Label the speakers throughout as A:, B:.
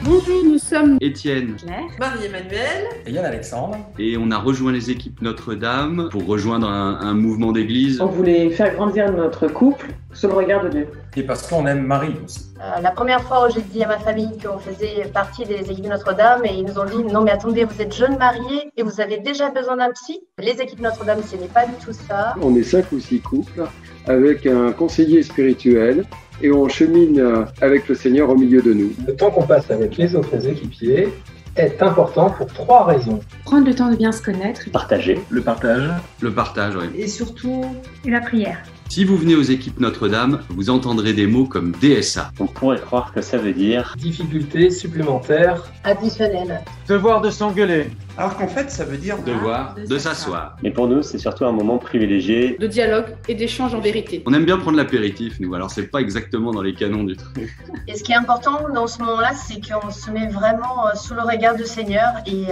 A: Bonjour, nous sommes
B: Étienne,
A: Claire,
C: Marie-Emmanuelle
D: et Yann Alexandre.
B: et on a rejoint les équipes Notre-Dame pour rejoindre un mouvement d'église.
E: On voulait faire grandir notre couple sous le regard de Dieu.
D: Et parce qu'on aime Marie aussi.
F: La première fois où j'ai dit à ma famille qu'on faisait partie des équipes Notre-Dame, et ils nous ont dit « Non mais attendez, vous êtes jeunes mariés et vous avez déjà besoin d'un psy ?» Les équipes Notre-Dame, ce n'est pas du tout ça.
G: On est 5 ou 6 couples avec un conseiller spirituel et on chemine avec le Seigneur au milieu de nous.
H: Le temps qu'on passe avec les autres équipiers est important pour 3 raisons.
A: prendre le temps de bien se connaître,
I: Partager.
D: Le partage.
B: Le partage, oui.
C: et surtout
A: la prière.
B: Si vous venez aux équipes Notre-Dame, vous entendrez des mots comme DSA.
I: On pourrait croire que ça veut dire
H: Difficultés supplémentaires.
F: Additionnel.
J: Devoir de s'engueuler.
D: Alors qu'en fait, ça veut dire
B: Devoir de s'asseoir.
I: mais pour nous, c'est surtout un moment privilégié.
A: De dialogue et d'échange en vérité.
B: On aime bien prendre l'apéritif, nous, alors c'est pas exactement dans les canons du truc.
F: Et ce qui est important dans ce moment-là, c'est qu'on se met vraiment sous le regard du Seigneur et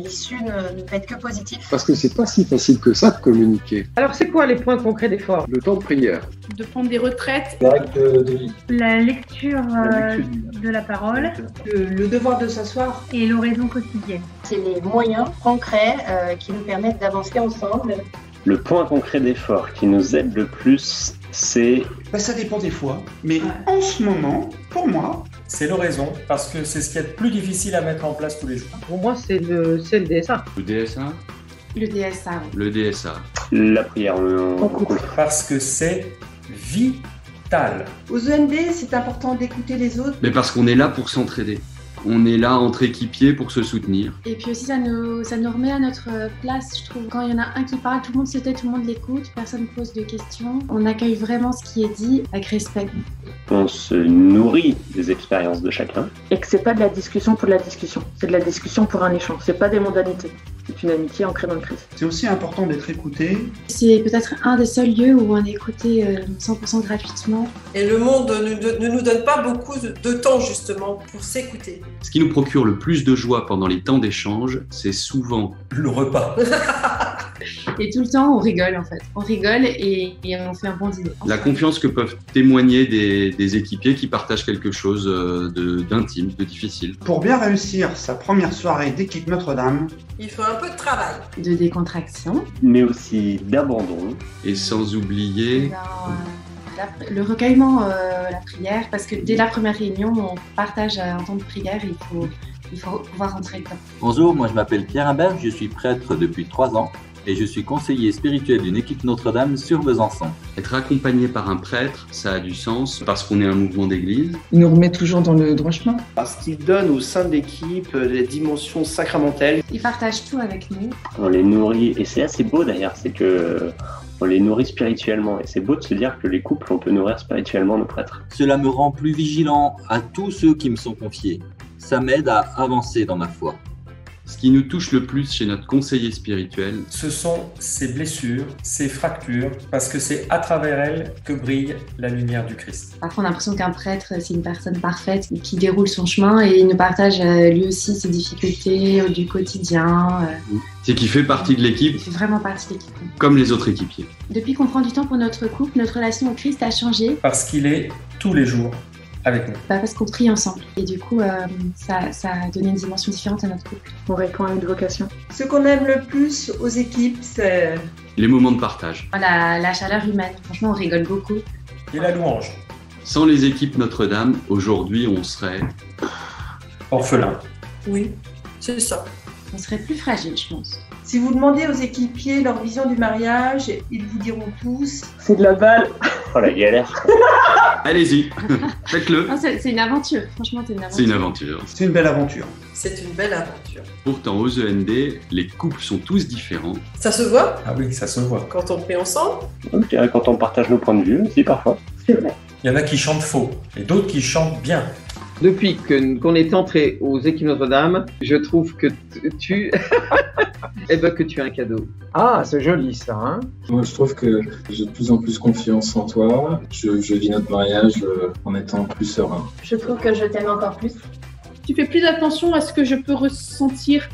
F: l'issue ne peut être que positive.
G: Parce que c'est pas si facile que ça de communiquer.
E: Alors c'est quoi les points concrets d'effort?
G: Le temps de prière,
A: De prendre des retraites,
H: Les règles de vie.
K: La lecture de la parole
C: le devoir de s'asseoir.
K: et l'oraison quotidienne.
F: C'est les moyens concrets qui nous permettent d'avancer ensemble.
I: Le point concret d'effort qui nous aide le plus, c'est
D: ça dépend des fois, mais en ce moment, pour moi, c'est l'oraison, parce que c'est ce qu'il y a de plus difficile à mettre en place tous les jours.
E: Pour moi c'est le DSA.
B: Le DSA.
A: le DSA.
B: Le DSA.
I: la prière en
E: couple.
D: Parce que c'est vital.
C: Aux END, c'est important d'écouter les autres.
B: Mais parce qu'on est là pour s'entraider. On est là entre équipiers pour se soutenir.
A: Et puis aussi, ça nous remet à notre place, je trouve. Quand il y en a un qui parle, tout le monde se tait, tout le monde l'écoute, personne ne pose de questions. On accueille vraiment ce qui est dit avec respect.
I: On se nourrit des expériences de chacun.
E: Et que c'est pas de la discussion pour de la discussion, c'est de la discussion pour un échange, c'est pas des mondanités. C'est une amitié ancrée dans le Christ.
D: C'est aussi important d'être écouté.
A: C'est peut-être un des seuls lieux où on est écouté 100% gratuitement.
C: Et le monde ne nous donne pas beaucoup de temps justement pour s'écouter.
B: Ce qui nous procure le plus de joie pendant les temps d'échange, c'est souvent
D: Le repas.
A: Et tout le temps, on rigole en fait. On rigole et on fait un bon dîner.
B: la confiance que peuvent témoigner des équipiers qui partagent quelque chose d'intime, de difficile.
J: Pour bien réussir sa première soirée d'équipe Notre-Dame,
C: Il faut un peu de travail.
A: De décontraction.
I: Mais aussi d'abandon.
B: Et sans oublier
A: Le recueillement, la prière, parce que dès la première réunion, on partage un temps de prière et il faut pouvoir rentrer dedans.
L: Bonjour, moi je m'appelle Pierre Imbert, je suis prêtre depuis 3 ans et je suis conseiller spirituel d'une équipe Notre-Dame sur Besançon.
B: être accompagné par un prêtre, ça a du sens parce qu'on est un mouvement d'église.
E: Il nous remet toujours dans le droit chemin.
J: parce qu'il donne au sein de l'équipe les dimensions sacramentelles.
A: Ils partagent tout avec nous.
I: On les nourrit, et c'est assez beau d'ailleurs, c'est que on les nourrit spirituellement. Et c'est beau de se dire que les couples, on peut nourrir spirituellement nos prêtres.
L: Cela me rend plus vigilant à tous ceux qui me sont confiés. Ça m'aide à avancer dans ma foi.
B: Ce qui nous touche le plus chez notre conseiller spirituel,
D: Ce sont ces blessures, ces fractures, parce que c'est à travers elles que brille la lumière du Christ.
A: Parfois, on a l'impression qu'un prêtre, c'est une personne parfaite qui déroule son chemin et il nous partage lui aussi ses difficultés du quotidien.
B: c'est qu'il fait partie de l'équipe
A: Il fait vraiment partie de l'équipe.
B: comme les autres équipiers.
A: Depuis qu'on prend du temps pour notre couple, notre relation au Christ a changé.
D: Parce qu'il est tous les jours avec nous.
A: Parce qu'on prie ensemble. Et du coup, ça a donné une dimension différente à notre couple.
E: On répond à une vocation.
C: Ce qu'on aime le plus aux équipes, c'est
B: Les moments de partage.
A: La chaleur humaine, franchement, on rigole beaucoup.
D: Et la louange,
B: Sans les équipes Notre-Dame, aujourd'hui, on serait
D: orphelin.
C: oui, c'est ça.
A: On serait plus fragile, je pense.
C: Si vous demandez aux équipiers leur vision du mariage, ils vous diront tous
E: C'est de la balle.
I: Oh la galère.
B: Allez-y, faites-le.
A: Non, c'est une aventure, franchement, c'est une aventure.
B: C'est une aventure.
J: C'est une belle aventure.
C: c'est une belle aventure.
B: Pourtant, aux END, les couples sont tous différents.
C: Ça se voit
D: Ah oui, ça se voit.
C: quand on prie ensemble.
I: Donc, quand on partage nos points de vue aussi parfois.
E: C'est vrai.
D: Il y en a qui chantent faux, et d'autres qui chantent bien.
E: Depuis qu'on est entré aux équipes Notre-Dame, je trouve que tu que tu as un cadeau.
H: Ah, c'est joli ça, hein.
M: Moi, je trouve que j'ai de plus en plus confiance en toi. Je vis notre mariage en étant plus serein.
F: Je trouve que je t'aime encore plus.
A: Tu fais plus attention à ce que je peux ressentir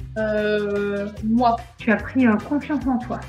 A: moi.
K: Tu as pris confiance en toi.